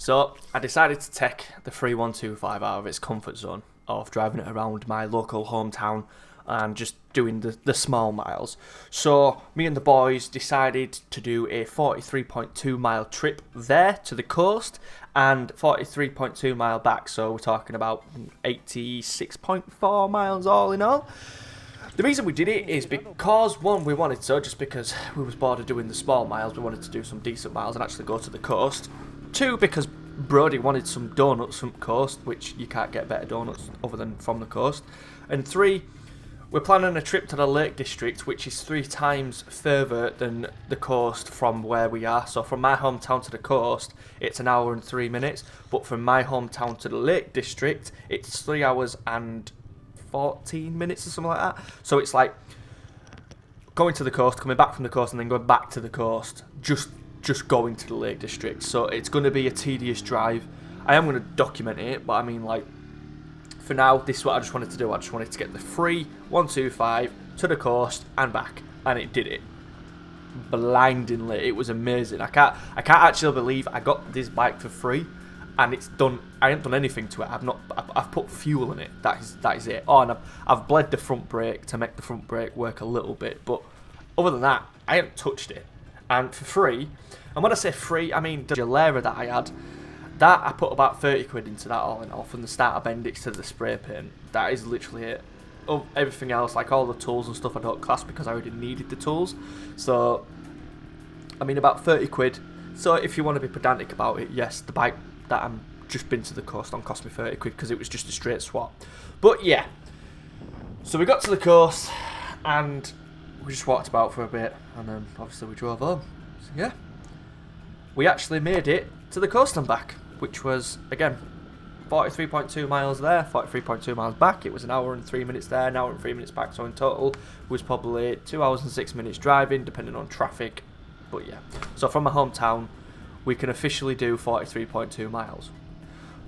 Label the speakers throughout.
Speaker 1: So I decided to take the 3125 out of its comfort zone of driving it around my local hometown and just doing the small miles. So me and the boys decided to do a 43.2 mile trip there to the coast and 43.2 mile back. So we're talking about 86.4 miles all in all. The reason we did it is because, one, we wanted to, just because we was bored of doing the small miles, we wanted to do some decent miles and actually go to the coast. Two, because Brody wanted some donuts from the coast, which you can't get better donuts other than from the coast. And three, we're planning a trip to the Lake District, which is 3 times further than the coast from where we are. So from my hometown to the coast, it's 1 hour and 3 minutes. But from my hometown to the Lake District, it's 3 hours and 14 minutes or something like that. So it's like going to the coast, coming back from the coast, and then going back to the coast, just going to the Lake District. So it's going to be a tedious drive. I am going to document it, but I mean, like, for now, this is what I just wanted to do. I just wanted to get the free 125 to the coast and back, and it did it blindingly. It was amazing. I can't actually believe I got this bike for free, and it's done. I haven't done anything to it. I've put fuel in it. That is it. Oh, and I've bled the front brake to make the front brake work a little bit, but other than that, I haven't touched it. And for free, and when I say free, I mean the Gilera that I had. That, I put about 30 quid into that all in all, from the starter bendix to the spray paint. That is literally it. Everything else, like all the tools and stuff, I don't class because I already needed the tools. So, I mean, about 30 quid. So if you want to be pedantic about it, yes, the bike that I'm just been to the coast on cost me 30 quid because it was just a straight swap. But yeah, so we got to the coast and we just walked about for a bit, and then obviously we drove home. So yeah, we actually made it to the coast and back, which was, again, 43.2 miles there, 43.2 miles back. It was 1 hour and 3 minutes there, 1 hour and 3 minutes back, so in total it was probably 2 hours and 6 minutes driving, depending on traffic. But yeah, so from my hometown, we can officially do 43.2 miles.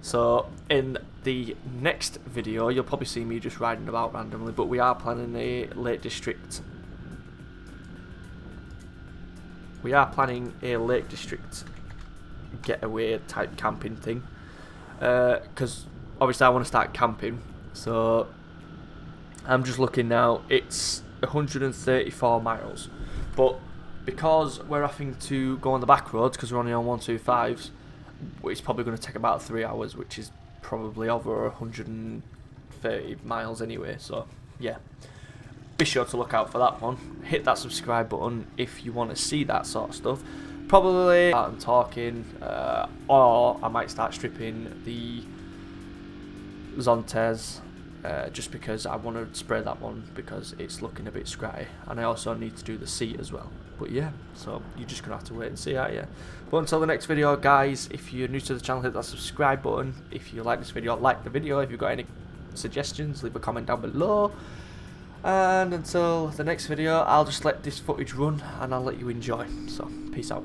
Speaker 1: So in the next video, you'll probably see me just riding about randomly, but we are planning a Lake District. We are planning a Lake District getaway type camping thing, because obviously I want to start camping. So I'm just looking now, it's 134 miles, but because we're having to go on the back roads because we're only on 125s, it's probably going to take about 3 hours, which is probably over 130 miles anyway. So yeah, be sure to look out for that one. Hit that subscribe button if you want to see that sort of stuff. Probably start and talking, or I might start stripping the Zontes, just because I want to spray that one because it's looking a bit scratty, and I also need to do the seat as well. But yeah, so you're just gonna have to wait and see, aren't you? But until the next video, guys, if you're new to the channel, hit that subscribe button. If you like this video, like the video. If you've got any suggestions, leave a comment down below. And until the next video, I'll just let this footage run and I'll let you enjoy. So, peace out.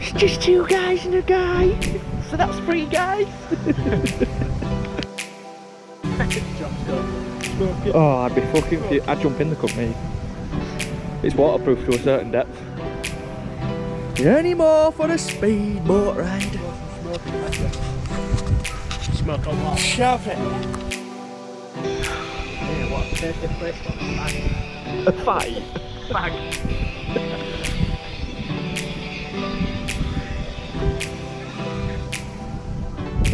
Speaker 1: It's just 2 guys and a guy, so that's 3 guys. Oh, I'd be fucking. I'd jump in the cup, mate. It's waterproof to a certain depth. Any more for a speedboat ride?
Speaker 2: Smoke a lot.
Speaker 1: Shove it.
Speaker 2: Yeah, what a perfect place for a fag.
Speaker 1: A fight?
Speaker 2: Fag.
Speaker 1: Do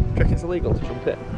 Speaker 1: you reckon it's illegal to jump in?